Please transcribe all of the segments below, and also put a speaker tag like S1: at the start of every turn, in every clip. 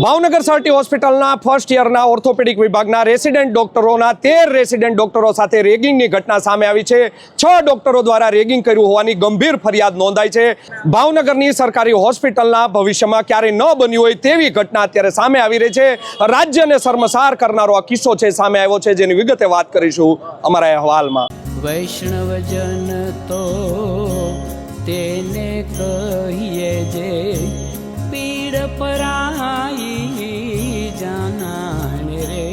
S1: ભાવનગર સર્ટી હોસ્પિટલના first યરના orthopaedic વિભાગના resident ડોક્ટરોના 13 resident ડોક્ટરો સાથે રેગિંગની ઘટના સામે આવી છે। 6 ડોક્ટરો દ્વારા રેગિંગ કર્યું હોવાની ગંભીર ફરિયાદ નોંધાઈ છે। ભાવનગરની સરકારી હોસ્પિટલના ભવિષ્યમાં ક્યારેય ન બન્યું હોય તેવી ઘટના અત્યારે સામે આવી રહી છે। રાજ્યને શર્મસાર કરનારો આ કિસ્સો છે સામે આવ્યો છે, જેની વિગતે વાત કરીશું અમારા અહેવાલમાં।
S2: વૈષ્ણવજન તો તેને કહીએ જે પીડ પરાઈ જાનાને રે।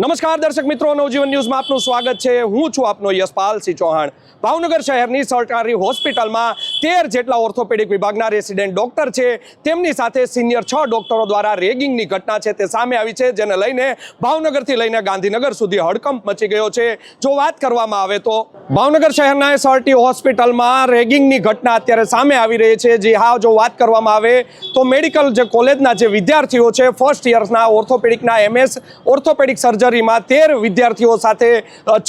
S1: નમસ્કાર દર્શક મિત્રો, નવજીવન ન્યૂઝમાં આપનું સ્વાગત છે। હું છું આપનો યશપાલસિંહ ચૌહાણ। ભાવનગર શહેરની સરકારી હોસ્પિટલમાં 13 જેટલા ઓર્થોપેડિક વિભાગના રેસિડેન્ટ ડોક્ટર છે, તેમની સાથે સિનિયર 6 ડોક્ટરો દ્વારા રેગિંગની ઘટના છે તે સામે આવી છે, જેને લઈને ભાવનગરથી લઈને ગાંધીનગર સુધી હડકંપ મચી ગયો છે। જો વાત કરવામાં આવે તો ભાવનગર શહેરના સરટી હોસ્પિટલમાં રેગિંગની ઘટના અત્યારે સામે આવી રહી છે। જી હા, જો વાત કરવામાં આવે તો મેડિકલ જે કોલેજના જે વિદ્યાર્થીઓ છે, ફર્સ્ટ યરના ઓર્થોપેડિકના MS ઓર્થોપેડિક સર્જરીમાં 13 વિદ્યાર્થીઓ સાથે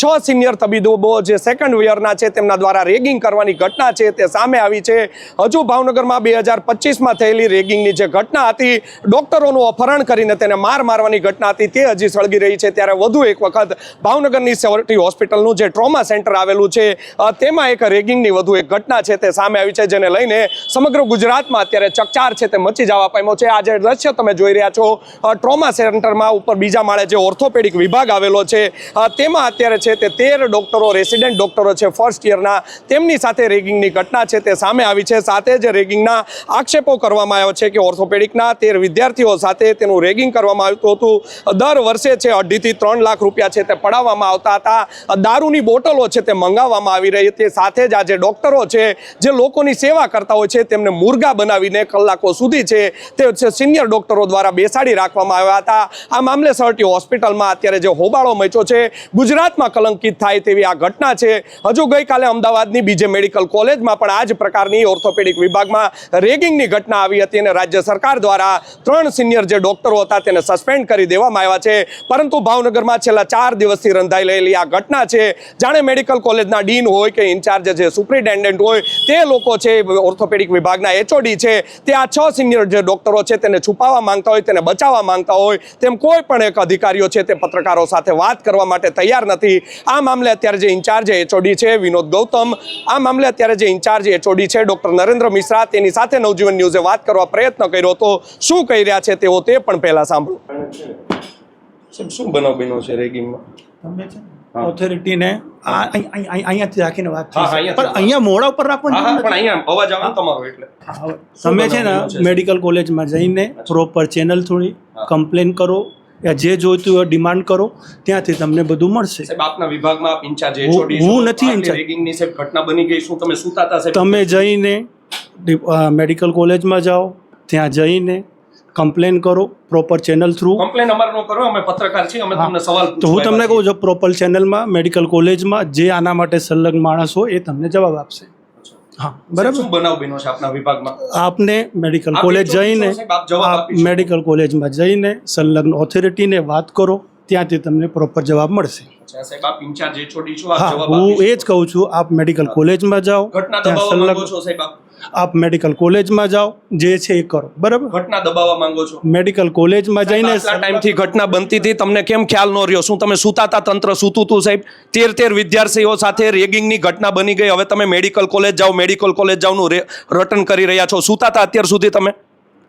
S1: 6 સિનિયર તબીબો જે સેકન્ડ યરના છે તેમના દ્વારા રેગિંગ કરવાની ઘટના છે તે સામે આવી છે। હજુ ભાવનગરમાં 2025માં થયેલી રેગિંગની જે ઘટના હતી, ડોક્ટરોનું અપહરણ કરીને તેને મારવાની ઘટના હતી, તે હજી સળગી રહી છે। ત્યારે વધુ એક વખત ભાવનગરની સરટી હોસ્પિટલનું જે ટ્રોમા સેન્ટર આવેલું છે તેમાં એક રેગિંગની વધુ એક ઘટના છે તે સામે આવી છે, જેને લઈને સમગ્ર ગુજરાતમાં અત્યારે ચકચાર છે તે મચી જવા પામ્યો છે। આ જે દ્રશ્ય તમે જોઈ રહ્યા છો, ટ્રોમા સેન્ટરમાં ઉપર બીજા માળે જે ઓર્થોપેડિક વિભાગ આવેલો છે તેમાં અત્યારે છે તે 13 ડોક્ટરો રેસિડેન્ટ ડોક્ટરો છે ફર્સ્ટ યરના, તેમની સાથે રેગિંગની ઘટના છે તે સામે આવી છે। સાથે જ રેગિંગના આક્ષેપો કરવામાં આવ્યો છે કે ઓર્થોપેડિકના 13 વિદ્યાર્થીઓ સાથે તેનું રેગિંગ કરવામાં આવતું હતું। દર વર્ષે છે 2.5 થી 3 લાખ રૂપિયા છે તે પડાવવામાં આવતા હતા। દારૂની બોટલો છે તે મંગાવવામાં આવી રહી હતી। સાથે જ આ જે ડોક્ટરો છે જે લોકોની સેવા કરતા હોય છે તેમને મુર્ગા બનાવીને કલાકો સુધી છે તે સિનિયર ડોક્ટરો દ્વારા બેસાડી રાખવામાં આવ્યા હતા। આ મામલે સરટી હોસ્પિટલમાં અત્યારે જે હોબાળો મચ્યો છે, ગુજરાતમાં કલંકિત થાય તેવી આ ઘટના છે। હજુ ગઈકાલે અમદાવાદની બીજે મેડિકલ કોલેજમાં પણ આ જ પ્રકારની ઓર્થોપેડિક વિભાગમાં રેગિંગની ઘટના આવી હતી અને રાજ્ય સરકાર દ્વારા 3 સિનિયર જે ડોક્ટરો હતા તેને સસ્પેન્ડ કરી દેવામાં આવ્યા છે। પરંતુ ભાવનગરમાં છેલ્લા 4 દિવસથી રંધાઈ રહેલી આ ઘટના છે, જાણે મેડિકલ કોલેજના ડીન હોય કે ઇન્ચાર્જ જે સુપ્રિન્ટેન્ડન્ટ હોય તે લોકો છે, ઓર્થોપેડિક વિભાગના HOD છે, તે આ 6 સિનિયર જે ડોક્ટરો છે તેને છુપાવવા માંગતા હોય, તેને બચાવવા માંગતા હોય તેમ કોઈ પણ એક અધિકારીઓ છે તે પત્રકારો સાથે વાત કરવા માટે તૈયાર નથી। આ મામલે અત્યારે જે ઇન્ચાર્જ HOD છે વિનોદ ગૌતમ, આ મામલે અત્યારે જે ઇન્ચાર્જ HOD છે ડોક્ટર નરેન્દ્ર મિશ્રા, તેની સાથે નવજીવન ન્યૂઝે વાત કરવા પ્રયત્ન કર્યો તો શું કહી રહ્યા છે તેઓ તે પણ પહેલા સાંભળો। શું બનાવ બન્યો છે રેગિંગમાં?
S3: તમે છે ઓથોરિટીને અહીંયાથી રાખીને વાત થઈ, પણ અહીંયા મોડા ઉપર રાખવાનું
S1: પણ અહીંયા અવાજ આવે તમારો એટલે
S3: તમે છે ને મેડિકલ કોલેજમાં જઈને પ્રોપર ચેનલ થોડી કમ્પ્લેન કરો, જે જોઈતું હોય ડિમાન્ડ કરો, ત્યાંથી તમને બધું મળશે।
S1: સાહેબ, આપના વિભાગમાં આપ ઇન્ચાર્જ HOD છો,
S3: હું નથી ઇન્ચાર્જ।
S1: રેગિંગની સાહેબ ઘટના બની ગઈ, શું તમે સુતાતા સાહેબ?
S3: તમે જઈને મેડિકલ કોલેજમાં જાઓ, ત્યાં જઈને કમ્પ્લેન કરો પ્રોપર ચેનલ થ્રુ।
S1: કમ્પ્લેન અમાર નો કરો, અમે પત્રકાર છીએ, અમે તમને સવાલ
S3: તો હું તમને કહું છું પ્રોપર ચેનલમાં મેડિકલ કોલેજમાં જે આના માટે સંલગ્ન માણસ હોય એ તમને જવાબ આપશે। હા, બરાબર।
S1: શું બનાવ બન્યો છે આપના વિભાગમાં?
S3: આપને મેડિકલ કોલેજ જઈને મેડિકલ કોલેજમાં જઈને સંલગ્ન ઓથોરિટીને વાત કરો, ત્યાંથી તમને પ્રોપર જવાબ મળશે।
S1: સાહેબ, આપ ઇન્ચાર્જ HOD છો, આપ
S3: હા,
S1: જવાબ
S3: હું એ જ કહું છું, આપ મેડિકલ કોલેજમાં જાઓ,
S1: ઘટના
S3: ત્યાં
S1: દબાવવા માંગો
S3: સંલગ્ન
S1: છો સાહેબ?
S3: આપ મેડિકલ કોલેજમાં જાઓ, જે છે એ કરો, બરાબર।
S1: ઘટના દબાવવા માંગો છો?
S3: મેડિકલ કોલેજમાં જઈને
S1: આટલા ટાઈમથી ઘટના બનતી હતી, તમને કેમ ખ્યાલ ન રહ્યો? શું તમે સુતાતા? તંત્ર સૂતું હતું સાહેબ? 13 વિદ્યાર્થીઓ સાથે રેગિંગની ઘટના બની ગઈ, હવે તમે મેડિકલ કોલેજ જાઓ, મેડિકલ કોલેજ જાઓનું રટન કરી રહ્યા છો। સુતાતા અત્યાર સુધી તમે?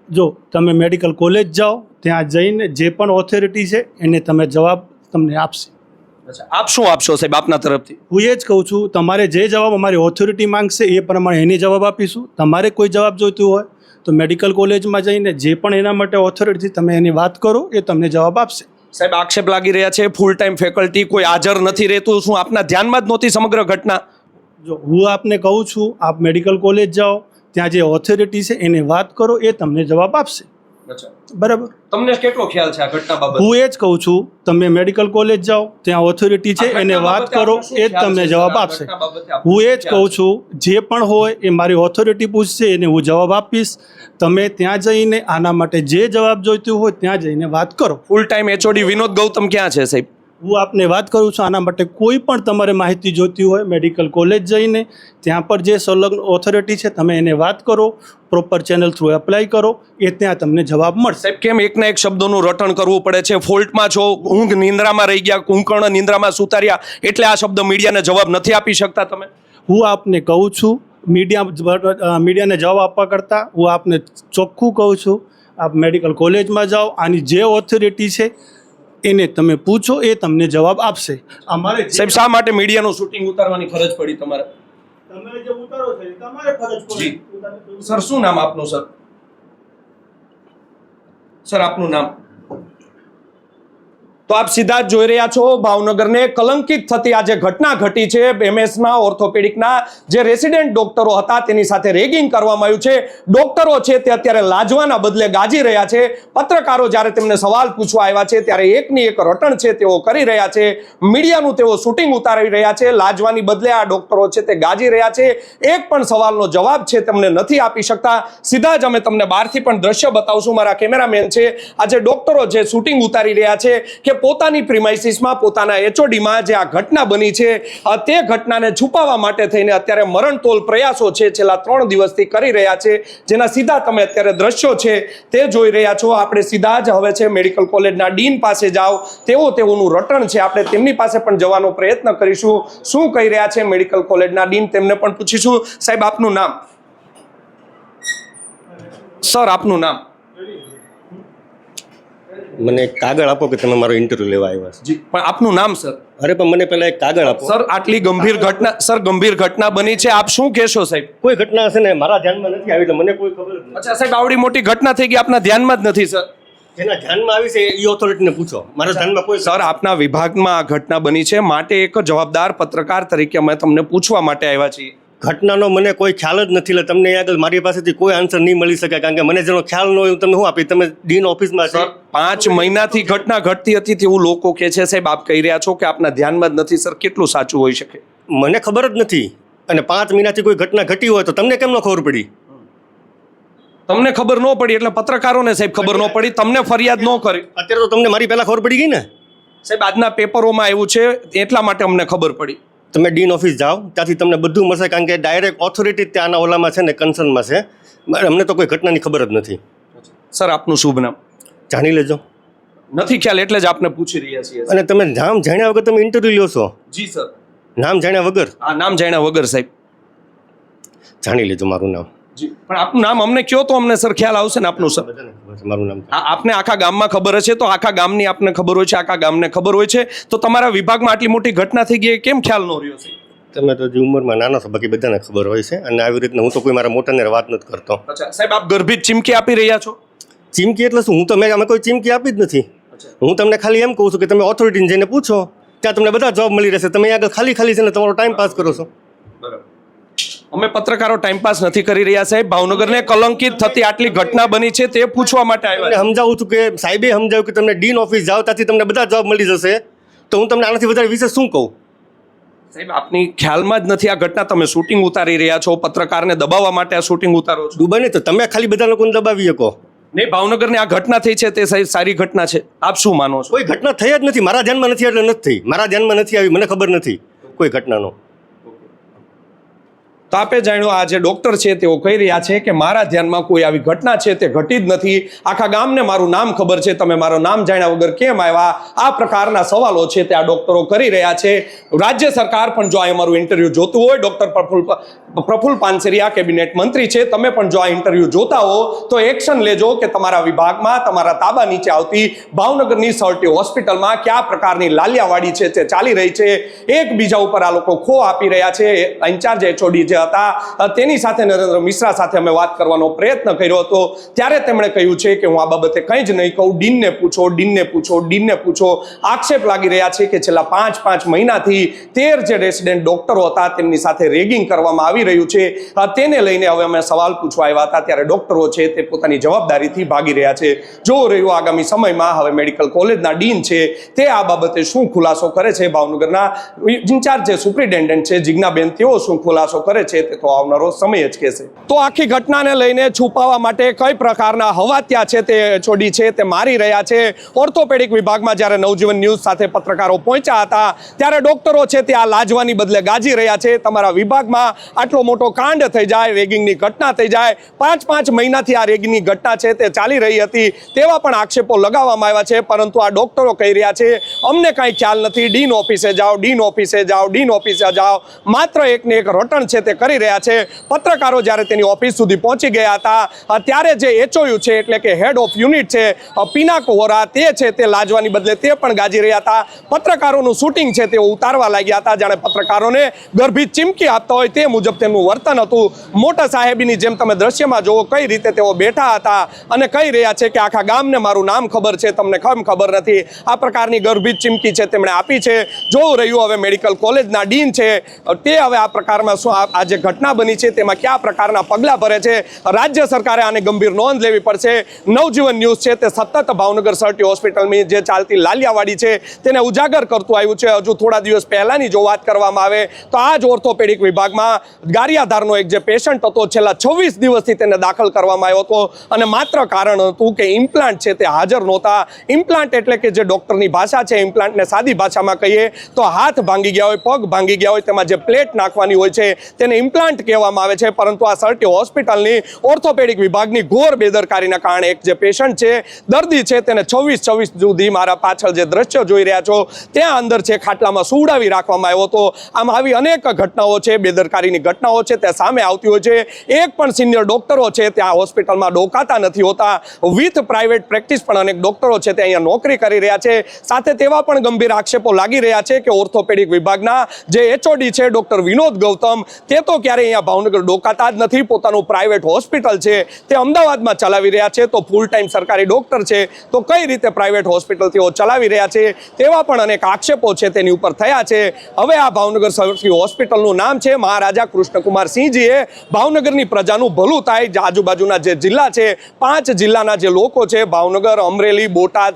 S3: જો તમે મેડિકલ કોલેજ જાઓ, ત્યાં જઈને જે પણ ઓથોરિટી છે એને તમે જવાબ તમને આપશે।
S1: આપ શું આપશો સાહેબ આપના તરફથી?
S3: હું એ જ કહું છું, તમારે જે જવાબ અમારી ઓથોરિટી માંગશે એ પ્રમાણે એની જવાબ આપીશું। તમારે કોઈ જવાબ જોઈતું હોય તો મેડિકલ કોલેજમાં જઈને જે પણ એના માટે ઓથોરિટી તમે એની વાત કરો, એ તમને જવાબ આપશે।
S1: સાહેબ, આક્ષેપ લાગી રહ્યા છે ફૂલ ટાઈમ ફેકલ્ટી કોઈ હાજર નથી રહેતું, શું આપના ધ્યાનમાં જ નહોતી સમગ્ર ઘટના?
S3: જો હું આપને કહું છું, આપ મેડિકલ કોલેજ જાઓ, ત્યાં જે ઓથોરિટી છે એને વાત કરો, એ તમને જવાબ આપશે, બરાબર।
S1: તમને કેટલો ખ્યાલ છે આ ઘટના બાબતે?
S3: હું એ જ કહું છું, તમે મેડિકલ કોલેજ જાઓ, ત્યાં ઓથોરિટી છે એને વાત કરો, એ જ તમને જવાબ આપશે। હું એ જ કહું છું, જે પણ હોય એ મારી ઓથોરિટી પૂછશે, એને હું જવાબ આપીશ। તમે ત્યાં જઈને આના માટે જે જવાબ જોઈતું હોય ત્યાં જઈને વાત કરો।
S1: Full time HOD Vinod Gautam ક્યાં છે સાહેબ?
S3: હું આપને વાત કરું છું, આના માટે કોઈ પણ તમારે માહિતી જોતી હોય મેડિકલ કોલેજ જઈને ત્યાં પર જે સંલગ્ન ઓથોરિટી છે તમે એને વાત કરો, પ્રોપર ચેનલ થ્રુ એપ્લાય કરો, એ ત્યાં તમને જવાબ મળશે.
S1: સાહેબ કેમ એકના એક શબ્દોનું રટણ કરવું પડે છે? ફોલ્ટમાં છો, ઊંઘ નિંદ્રામાં રહી ગયા, કુંભકર્ણ નિંદ્રામાં સુતાર્યા, એટલે આ શબ્દ મીડિયાને જવાબ નથી આપી શકતા તમે?
S3: હું આપને કહું છું, મીડિયાને જવાબ આપવા કરતાં હું આપને ચોખ્ખું કહું છું, આપ મેડિકલ કોલેજમાં જાઓ, આની જે ઓથોરિટી છે એને તમે પૂછો, એ તમને જવાબ આપશે. અમારે
S1: સાહેબ શા માટે મીડિયાનું શૂટિંગ ઉતારવાની ફરજ પડી તમારે?
S3: તમે જે ઉતારો છો એ તમારે ફરજ
S1: જી.
S3: પડે.
S1: સર શું નામ આપનું? સર આપનું નામ? તો આપ સીધા જ જોઈ રહ્યા છો ભાવનગરને કલંકિત થતી આ જે ઘટના ઘટી છે, એમએસમાં ઓર્થોપેડિકના જે રેસિડેન્ટ ડોક્ટરો હતા તેની સાથે રેગિંગ કરવામાં આવ્યું છે. ડોક્ટરો છે તે અત્યારે લાજવાના બદલે ગાજી રહ્યા છે. પત્રકારો જ્યારે તેમને સવાલ પૂછવા આવ્યા છે ત્યારે એકની એક રટણ છે તેઓ કરી રહ્યા છે. મીડિયાનું તેઓ શૂટિંગ ઉતારી રહ્યા છે. લાજવાની બદલે આ ડોક્ટરો છે તે ગાજી રહ્યા છે. એક પણ સવાલનો જવાબ છે તેમને નથી આપી શકતા. સીધા જ અમે તમને બહારથી પણ દ્રશ્ય બતાવશું. મારા કેમેરામેન છે, આજે ડોક્ટરો જે શૂટિંગ ઉતારી રહ્યા છે કે પોતાની પ્રિમાઇસીસમાં, પોતાના એચઓડીમાં જે આ ઘટના બની છે તે ઘટનાને છુપાવવા માટે થઈને અત્યારે મરણતોલ પ્રયાસો છે છેલ્લા 3 દિવસથી કરી રહ્યા છે, જેના સીધા તમે અત્યારે દ્રશ્યો છે તે જોઈ રહ્યા છો. આપણે સીધા જ હવે છે મેડિકલ કોલેજના ડીન પાસે જાઓ, તેઓનું રટણ છે, આપણે તેમની પાસે પણ જવાનો પ્રયત્ન કરીશું. શું કહી રહ્યા છે મેડિકલ કોલેજના ડીન તેમને પણ પૂછીશું. સાહેબ આપનું નામ? સર આપનું નામ?
S4: મને એક કાગળ આપો કે તમે મારો ઇન્ટરવ્યુ લેવા આવ્યા છો.
S1: જી, પણ આપનું નામ સર?
S4: અરે પણ મને પહેલા એક કાગળ આપો.
S1: સર આટલી ગંભીર ઘટના, સર ગંભીર ઘટના બની છે, આપ શું કહેશો સાહેબ?
S4: કોઈ ઘટના હશે ને મારા ધ્યાનમાં નથી આવી, એટલે મને કોઈ ખબર જ નથી.
S1: અચ્છા સાહેબ, આવડી મોટી ઘટના થઈ ગઈ, આપના ધ્યાનમાં જ નથી સર?
S4: જેના ધ્યાનમાં આવી છે એ ઓથોરિટીને પૂછો, મારા ધ્યાનમાં કોઈ.
S1: સર આપના વિભાગમાં આ ઘટના બની છે, માટે એક જવાબદાર પત્રકાર તરીકે અમે તમને પૂછવા માટે આવ્યા છીએ.
S4: ઘટનાનો મને કોઈ ખ્યાલ જ નથી, એટલે તમને આગળ મારી પાસેથી કોઈ આન્સર નહીં મળી શકે, કારણ કે મને જેનો ખ્યાલ ન હોય તમને શું આપી? તમે ડીન ઓફિસમાં
S1: સર 5 મહિનાથી ઘટના ઘટતી હતી તેવું લોકો કહે છે સાહેબ, આપ કહી રહ્યા છો કે આપના ધ્યાનમાં જ નથી. સર કેટલું સાચું હોઈ શકે?
S4: મને ખબર જ નથી, અને 5 મહિનાથી કોઈ ઘટના ઘટી હોય તો તમને કેમ ન ખબર પડી?
S1: તમને ખબર ન પડી એટલે પત્રકારોને સાહેબ ખબર ન પડી, તમને ફરિયાદ ન કરી.
S4: અત્યારે તો તમને મારી પહેલા ખબર પડી ગઈ ને
S1: સાહેબ? આજના પેપરોમાં એવું છે એટલા માટે અમને ખબર પડી.
S4: તમે ડીન ઓફિસ જાઓ, ત્યાંથી તમને બધું મળશે, કારણ કે ડાયરેક્ટ ઓથોરિટી ત્યાંના ઓલામાં છે ને, કન્સર્નમાં છે. અમને તો કોઈ ઘટનાની ખબર જ નથી.
S1: સર આપનું શુભ નામ?
S4: જાણી લેજો.
S1: નથી ખ્યાલ એટલે જ આપને પૂછી રહ્યા છીએ.
S4: અને તમે નામ જાણ્યા વગર તમે ઇન્ટરવ્યુ લ્યો છો?
S1: જી સર.
S4: નામ જાણ્યા વગર?
S1: હા, નામ જાણ્યા વગર સાહેબ.
S4: જાણી લેજો મારું નામ.
S1: જી, પણ આપનું નામ અમને કયો તો અમને સર ખ્યાલ આવશે ને આપનું સર.
S4: બધાને ખબર છે મારું નામ.
S1: આપને આખા ગામમાં ખબર હશે તો આખા ગામની આપને ખબર હોય છે, આખા ગામને ખબર હોય છે, તો તમારા વિભાગમાં આટલી મોટી ઘટના થઈ ગઈ કેમ ખ્યાલ ન રહ્યો છે?
S4: તમે તો જે ઉંમરમાં નાના છો, બાકી બધાને ખબર હોય છે, અને આવી રીતના હું તો કોઈ મારા મોટાને વાત નથી કરતો.
S1: અચ્છા સાહેબ, આપ ગર્ભિત ચીમકી આપી રહ્યા છો?
S4: ચીમકી એટલે શું? અમે કોઈ ચીમકી આપી જ નથી. હું તમને ખાલી એમ કહું છું કે તમે ઓથોરિટીને જઈને પૂછો, ત્યાં તમને બધા જવાબ મળી રહેશે. તમે આગળ ખાલી છે ને તમારો ટાઈમ પાસ કરો છો.
S1: બરાબર. અમે પત્રકારો ટાઈમ પાસ નથી કરી રહ્યા સાહેબ. ભાવનગરને કલંકિત થતી આટલી ઘટના બની છે તે પૂછવા માટે આવ્યા.
S4: તમને સમજાવું છું કે સાહેબે સમજાવ્યું કે તમને ડીન ઓફિસ જાઓ, ત્યાંથી તમને બધા જવાબ મળી જશે. તો હું તમને આનાથી વધારે વિશે શું કહું?
S1: સાહેબ આપની ખ્યાલમાં જ નથી આ ઘટના, તમે શૂટિંગ ઉતારી રહ્યા છો, પત્રકારને દબાવવા માટે આ શૂટિંગ ઉતારો છો.
S4: દુબઈ નહીં તો તમે ખાલી બધા લોકોને દબાવી શકો.
S1: નહીં, ભાવનગરની આ ઘટના થઈ છે તે સારી ઘટના છે, આપ શું માનો છો?
S4: કોઈ ઘટના થઈ જ નથી, મારા ધ્યાનમાં નથી એટલે નથી થઈ. મારા ધ્યાનમાં નથી આવી, મને ખબર નથી કોઈ ઘટનાનો.
S1: તો આપે જાણ્યું આ જે ડોક્ટર છે તેઓ કહી રહ્યા છે કે મારા ધ્યાનમાં કોઈ આવી ઘટના છે તે ઘટી જ નથી. આખા ગામને મારું નામ ખબર છે, તમે મારું નામ જાણ્યા વગર કેમ આવ્યા? આ પ્રકારના સવાલો છે તે આ ડોક્ટરો કરી રહ્યા છે. રાજ્ય સરકાર પણ જો આ અમારું ઇન્ટરવ્યુ જોતું હોય, ડોક્ટર પ્રફુલ પાનસેરિયા કેબિનેટ મંત્રી છે, તમે પણ જો આ ઇન્ટરવ્યુ જોતા હો તો એક્શન લેજો કે તમારા વિભાગમાં, તમારા તાબા નીચે આવતી ભાવનગરની સર્ટી હોસ્પિટલમાં કયા પ્રકારની લાલિયાવાડી છે તે ચાલી રહી છે. એકબીજા ઉપર આ લોકો ખો આપી રહ્યા છે. ઇન્ચાર્જ એચઓડી જે હતા તેની સાથે નરેન્દ્ર મિશ્રા સાથે અમે વાત કરવાનો પ્રયત્ન કર્યો હતો, ત્યારે તેમણે કહ્યું છે કે હું આ બાબતે કંઈ જ નહીં કહું, ડીનને પૂછો, ડીનને પૂછો, ડીનને પૂછો. આક્ષેપ લાગી રહ્યા છે કે છેલ્લા 5 મહિનાથી 13 જે રેસિડેન્ટ ડોક્ટરો હતા તેમની સાથે રેગિંગ કરવામાં આવી રહ્યું છે. તેને લઈને હવે અમે સવાલ પૂછવા આવ્યા હતા, ત્યારે ડોક્ટરો છે તે પોતાની જવાબદારીથી ભાગી રહ્યા છે. જોવું રહ્યું આગામી સમયમાં હવે મેડિકલ કોલેજના ડીન છે તે આ બાબતે શું ખુલાસો કરે છે, ભાવનગરના ઇન્ચાર્જ જે સુપ્રિન્ટેન્ડન્ટ છે જિજ્ઞાબેન તેઓ શું ખુલાસો કરે છે છે તે તો આવનારો સમય જ કહેશે. તો આખી ઘટનાને લઈને છુપાવવા માટે કઈ પ્રકારના હવાત્યા છે તે છોડી છે તે મારી રહ્યા છે. ઓર્થોપેડિક વિભાગમાં જ્યારે નવજીવન ન્યૂઝ સાથે પત્રકારો પહોંચ્યા હતા ત્યારે ડોક્ટરો છે તે આ લાજવાની બદલે ગાજી રહ્યા છે. તમારા વિભાગમાં આટલો મોટો કાંડ થઈ જાય, રેગિંગની ઘટના થઈ જાય, 5 મહિનાથી આ રેગિંગની ઘટના છે તે ચાલી રહી હતી તેવા પણ આક્ષેપો લગાવવામાં આવ્યા છે. પરંતુ આ ડોક્ટરો કહી રહ્યા છે અમને કાંઈ ખ્યાલ નથી, ડીન ઓફિસે જાઓ, ડીન ઓફિસે જાઓ, ડીન ઓફિસે જાઓ, માત્ર એકને એક રટણ છે તે કરી રહ્યા છે. પત્રકારો જ્યારે તેની ઓફિસ સુધી પહોંચી ગયા હતા ત્યારે જે HOU છે એટલે કે હેડ ઓફ યુનિટ છે પિનાક વોરા તે લાજવાની બદલે તે પણ ગાજી રહ્યા હતા. પત્રકારોનું શૂટિંગ છે તેઓ ઉતારવા લાગ્યા હતા જાણે પત્રકારોને ગર્ભિત ચીમકી આપતા હોય તે મુજબ તેમનું વર્તન હતું. મોટા સાહેબીની જેમ તમે દ્રશ્યમાં જુઓ કઈ રીતે તેઓ બેઠા હતા અને કહી રહ્યા છે કે આખા ગામને મારું નામ ખબર છે, તમને ખબર નથી. આ પ્રકારની ગર્ભિત ચીમકી છે તેમણે આપી છે. જોવું રહ્યું હવે મેડિકલ કોલેજના ડીન છે તે હવે આ પ્રકારમાં શું આ જે ઘટના બની છે તેમાં કયા પ્રકારના પગલાં ભરે છે. રાજ્ય સરકારે આને ગંભીર નોંધ લેવી પડશે. નવજીવન ન્યૂઝ છે તે સતત ભાવનગર સરટી હોસ્પિટલની જે ચાલતી લાલિયાવાડી છે તેને ઉજાગર કરતું આવ્યું છે. હજુ થોડા દિવસ પહેલાની જો વાત કરવામાં આવે તો આ જ ઓર્થોપેડિક વિભાગમાં ગારિયાધારનો એક જે પેશન્ટ હતો છેલ્લા 26 દિવસથી તેને દાખલ કરવામાં આવ્યો હતો અને માત્ર કારણ હતું કે ઇમ્પ્લાન્ટ છે તે હાજર નહોતા. ઇમ્પ્લાન્ટ એટલે કે જે ડૉક્ટરની ભાષા છે, ઇમ્પ્લાન્ટને સાદી ભાષામાં કહીએ તો હાથ ભાંગી ગયા હોય, પગ ભાંગી ગયા હોય, તેમાં જે પ્લેટ નાખવાની હોય છે તેને ઇમ્પ્લાન્ટ કહેવામાં આવે છે. પરંતુ આ સરટી હોસ્પિટલની ઓર્થોપેડિક વિભાગની ઘોર બેદરકારીના કારણે એક જે પેશન્ટ છે, દર્દી છે, તેને 26 સુધી મારા પાછળ જે દ્રશ્ય જોઈ રહ્યા છો ત્યાં અંદર છે ખાટલામાં સુવડાવી રાખવામાં આવ્યો હતો. આમ આવી અનેક ઘટનાઓ છે, બેદરકારીની ઘટનાઓ છે તે સામે આવતી હોય છે. એક પણ સિનિયર ડોક્ટરો છે તે આ હોસ્પિટલમાં ડોકાતા નથી હોતા. વિથ પ્રાઇવેટ પ્રેક્ટિસ પણ અનેક ડોક્ટરો છે તે અહીંયા નોકરી કરી રહ્યા છે. સાથે તેવા પણ ગંભીર આક્ષેપો લાગી રહ્યા છે કે ઓર્થોપેડિક વિભાગના જે HOD છે ડોક્ટર વિનોદ ગૌતમ તે તો ક્યારે અહીંયા ભાવનગર ડોકાતા જ નથી. પોતાનું પ્રાઇવેટ હોસ્પિટલ છે તે અમદાવાદમાં ચલાવી રહ્યા છે. તો ફૂલ ટાઈમ સરકારી ડોક્ટર છે તો કઈ રીતે પ્રાઇવેટ હોસ્પિટલ તેઓ ચલાવી રહ્યા છે તેવા પણ અનેક આક્ષેપો છે તેની ઉપર થયા છે. હવે આ ભાવનગર સરટી હોસ્પિટલનું નામ છે મહારાજા કૃષ્ણકુમાર સિંહજીએ ભાવનગરની પ્રજાનું ભલું થાય. આજુબાજુના જે જિલ્લા છે 5 જિલ્લાના જે લોકો છે ભાવનગર, અમરેલી, બોટાદ,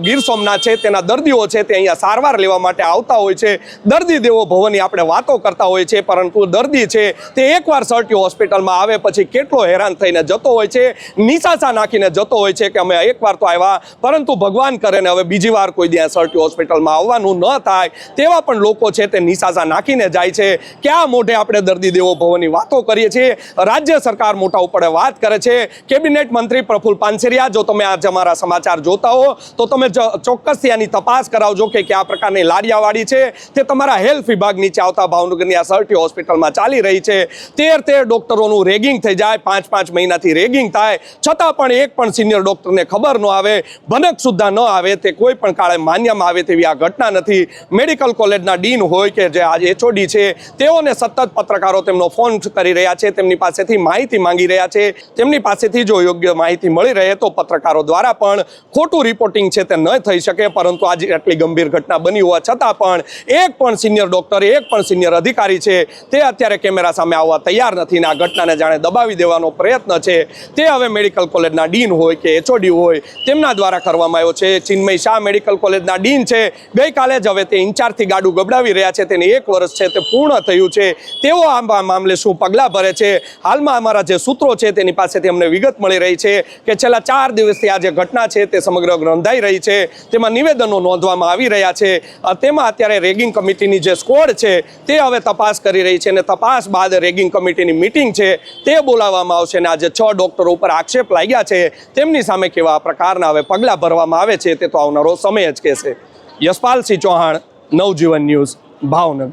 S1: ગીર સોમનાથ છે તેના દર્દીઓ છે તે અહીંયા સારવાર લેવા માટે આવતા હોય છે. દર્દી દેવો ભવની આપણે વાતો કરતા હોય છે પરંતુ દર્દી છે તે એકવાર સરટી હોસ્પિટલમાં આવે પછી કેટલો હેરાન થઈને જતો હોય છે, નિશાસા નાખીને જતો હોય છે કે અમે એકવાર તો આવ્યા પરંતુ ભગવાન કરે ને હવે બીજી વાર કોઈ ત્યાં સરટી હોસ્પિટલમાં આવવાનું ન થાય. તેવા પણ લોકો છે તે નિશાસા નાખીને જાય છે. ક્યાં મોઢે આપણે દર્દી દેવો ભવની વાતો કરીએ છીએ, રાજ્ય સરકાર મોટા ઉપર વાત કરે છે. કેબિનેટ મંત્રી પ્રફુલ્લ પાનસેરિયા, જો તમે આજે અમારા સમાચાર જોતા હો તો તમે ચોક્કસથી આની તપાસ કરાવજો કે કયા પ્રકારની લાડિયાવાડી છે તે તમારા હેલ્થ વિભાગ નીચે આવતા ભાવનગરની આ સરટી હોસ્પિટલમાં ચાલી રહી છે. 13 ડોક્ટરોનું રેગિંગ થઈ જાય, 5 મહિનાથી રેગિંગ થાય છતાં પણ એક પણ સિનિયર ડોક્ટરને ખબર ન આવે, ભનક સુદ્ધા ન આવે તે કોઈ પણ કાળે માન્યમાં આવે તેવી આ ઘટના નથી. મેડિકલ કોલેજના ડીન હોય કે જે આજે HOD છે તેઓને સતત પત્રકારો તેમનો ફોન કરી રહ્યા છે, તેમની પાસેથી માહિતી માંગી રહ્યા છે. તેમની પાસેથી જો યોગ્ય માહિતી મળી રહે તો પત્રકારો દ્વારા પણ ખોટું રિપોર્ટિંગ છે તે ન થઈ શકે. પરંતુ આજે આટલી ગંભીર ઘટના બની હોવા છતાં પણ એક પણ સિનિયર ડોક્ટર, એક પણ સિનિયર અધિકારી છે તે અત્યારે કેમેરા સામે આવવા તૈયાર નથી ને આ ઘટનાને જાણે દબાવી દેવાનો પ્રયત્ન છે તે હવે મેડિકલ કોલેજના ડીન હોય કે HOD હોય તેમના દ્વારા કરવામાં આવ્યો છે. ચિન્મય શાહ મેડિકલ કોલેજના ડીન છે, ગઈકાલે જ હવે તે ઇન્ચાર્જથી ગાડું ગબડાવી રહ્યા છે. તેને 1 વર્ષ છે તે પૂર્ણ થયું છે. તેઓ આ મામલે શું પગલાં ભરે છે, હાલમાં અમારા જે સૂત્રો છે તેની પાસેથી અમને વિગત મળી રહી છે કે છેલ્લા 4 દિવસથી આ જે ઘટના છે તે સમગ્ર રંધાઈ રહી છે. તેમાં નિવેદનો નોંધવામાં આવી રહ્યા છે. તેમાં અત્યારે રેગિંગ કમિટીની જે સ્કોડ છે તે હવે તપાસ કરી રહી છે અને તપાસ બાદ રેગિંગ કમિટીની મિટિંગ છે તે બોલાવવામાં આવશે અને આ જે 6 ડોક્ટરો ઉપર આક્ષેપ લાગ્યા છે તેમની સામે કેવા પ્રકારના હવે પગલાં ભરવામાં આવે છે તે તો આવનારો સમય જ કહેશે. યશપાલસિંહ ચૌહાણ, નવજીવન ન્યૂઝ, ભાવનગર.